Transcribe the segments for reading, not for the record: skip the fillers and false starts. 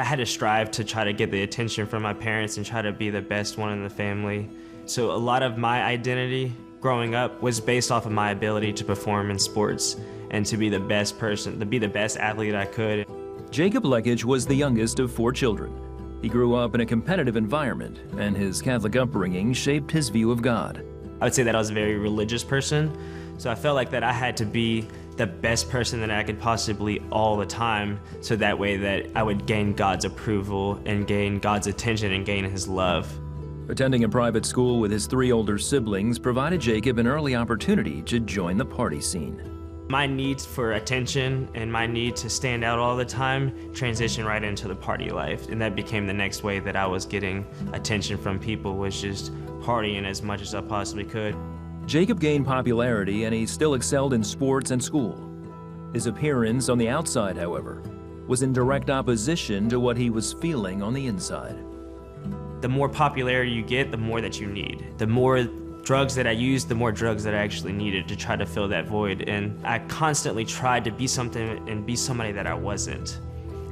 I had to strive to try to get the attention from my parents and try to be the best one in the family. So a lot of my identity growing up was based off of my ability to perform in sports and to be the best person, to be the best athlete I could. Jacob Lekich was the youngest of 4 children. He grew up in a competitive environment, and his Catholic upbringing shaped his view of God. I would say that I was a very religious person, so I felt like that I had to be the best person that I could possibly all the time, so that way that I would gain God's approval and gain God's attention and gain His love. Attending a private school with his 3 older siblings provided Jacob an early opportunity to join the party scene. My need for attention and my need to stand out all the time transitioned right into the party life, and that became the next way that I was getting attention from people, was just partying as much as I possibly could. Jacob gained popularity and he still excelled in sports and school. His appearance on the outside, however, was in direct opposition to what he was feeling on the inside. The more popularity you get, the more that you need. The more drugs that I used, the more drugs that I actually needed to try to fill that void. And I constantly tried to be something and be somebody that I wasn't.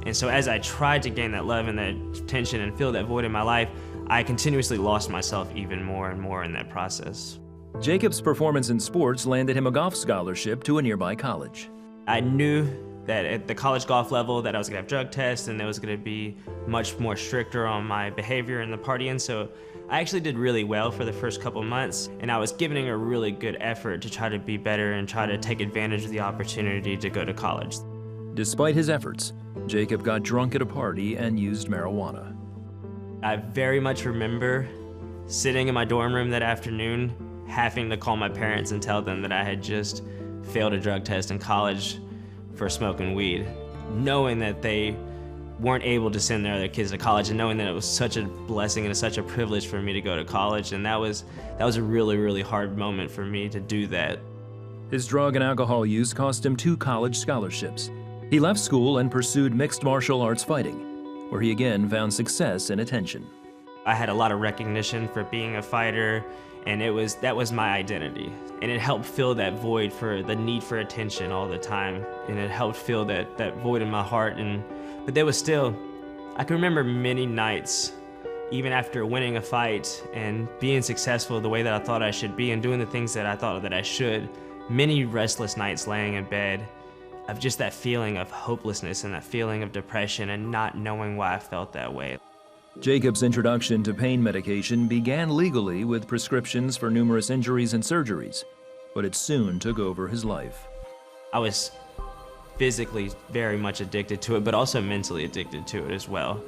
And so as I tried to gain that love and that attention and fill that void in my life, I continuously lost myself even more and more in that process. Jacob's performance in sports landed him a golf scholarship to a nearby college. I knew that at the college golf level that I was gonna have drug tests and that was gonna be much more stricter on my behavior and the partying, so I actually did really well for the first couple months, and I was giving a really good effort to try to be better and try to take advantage of the opportunity to go to college. Despite his efforts, Jacob got drunk at a party and used marijuana. I very much remember sitting in my dorm room that afternoon, having to call my parents and tell them that I had just failed a drug test in college for smoking weed, knowing that they weren't able to send their other kids to college, and knowing that it was such a blessing and such a privilege for me to go to college. And that was a really, really hard moment for me to do that. His drug and alcohol use cost him 2 college scholarships. He left school and pursued mixed martial arts fighting, where he again found success and attention. I had a lot of recognition for being a fighter, and that was my identity. And it helped fill that void for the need for attention all the time. And it helped fill that void in my heart. But there was still, I can remember many nights, even after winning a fight and being successful the way that I thought I should be and doing the things that I thought that I should, many restless nights laying in bed of just that feeling of hopelessness and that feeling of depression and not knowing why I felt that way. Jacob's introduction to pain medication began legally with prescriptions for numerous injuries and surgeries, but it soon took over his life. I was physically very much addicted to it, but also mentally addicted to it as well.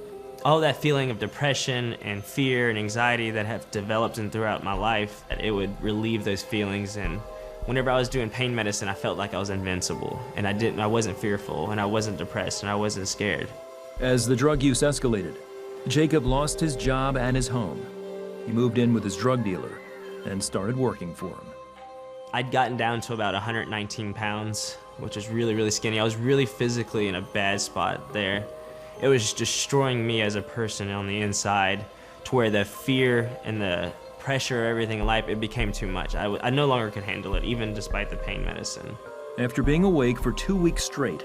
All that feeling of depression and fear and anxiety that have developed throughout my life, it would relieve those feelings. And whenever I was doing pain medicine, I felt like I was invincible, and I wasn't fearful, and I wasn't depressed, and I wasn't scared. As the drug use escalated, Jacob lost his job and his home. He moved in with his drug dealer and started working for him. I'd gotten down to about 119 pounds, which was really, really skinny. I was really physically in a bad spot there. It was destroying me as a person on the inside, to where the fear and the pressure of everything in life, it became too much. I no longer could handle it, even despite the pain medicine. After being awake for 2 weeks straight,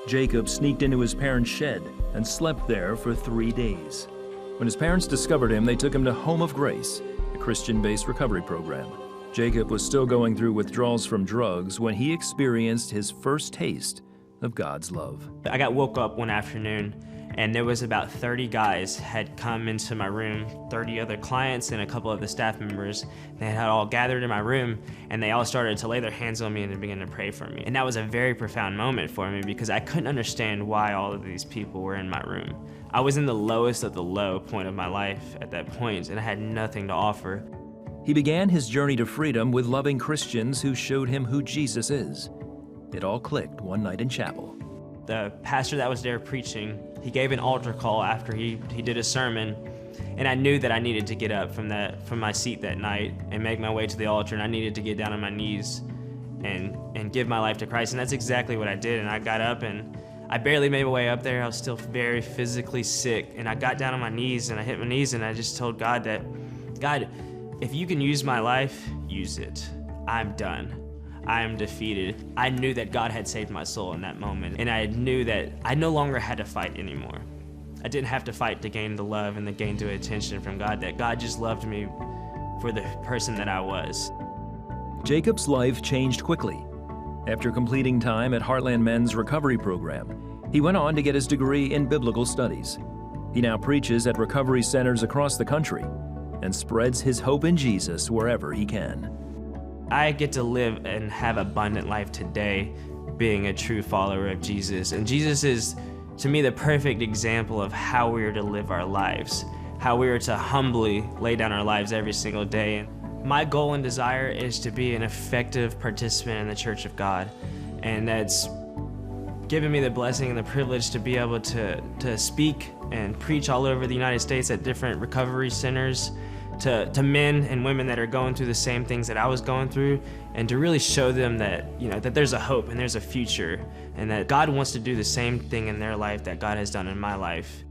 Jacob sneaked into his parents' shed and slept there for 3 days. When his parents discovered him, they took him to Home of Grace, a Christian-based recovery program. Jacob was still going through withdrawals from drugs when he experienced his first taste of God's love. I woke up one afternoon, and there was about 30 guys had come into my room, 30 other clients and a couple of the staff members. They had all gathered in my room, and they all started to lay their hands on me and begin to pray for me. And that was a very profound moment for me, because I couldn't understand why all of these people were in my room. I was in the lowest of the low point of my life at that point, and I had nothing to offer. He began his journey to freedom with loving Christians who showed him who Jesus is. It all clicked one night in chapel. The pastor that was there preaching, he gave an altar call after he did a sermon, and I knew that I needed to get up from my seat that night and make my way to the altar, and I needed to get down on my knees and give my life to Christ. And that's exactly what I did. And I got up, and I barely made my way up there. I was still very physically sick, and I got down on my knees, and I hit my knees, and I just told God that, God, if you can use my life, use it. I'm done. I am defeated. I knew that God had saved my soul in that moment, and I knew that I no longer had to fight anymore. I didn't have to fight to gain the love and to gain the attention from God, that God just loved me for the person that I was. Jacob's life changed quickly. After completing time at Heartland Men's Recovery Program, he went on to get his degree in biblical studies. He now preaches at recovery centers across the country and spreads his hope in Jesus wherever he can. I get to live and have abundant life today being a true follower of Jesus. And Jesus is, to me, the perfect example of how we are to live our lives, how we are to humbly lay down our lives every single day. And my goal and desire is to be an effective participant in the Church of God. And that's given me the blessing and the privilege to be able to speak and preach all over the United States at different recovery centers to men and women that are going through the same things that I was going through, and to really show them that, that there's a hope and there's a future, and that God wants to do the same thing in their life that God has done in my life.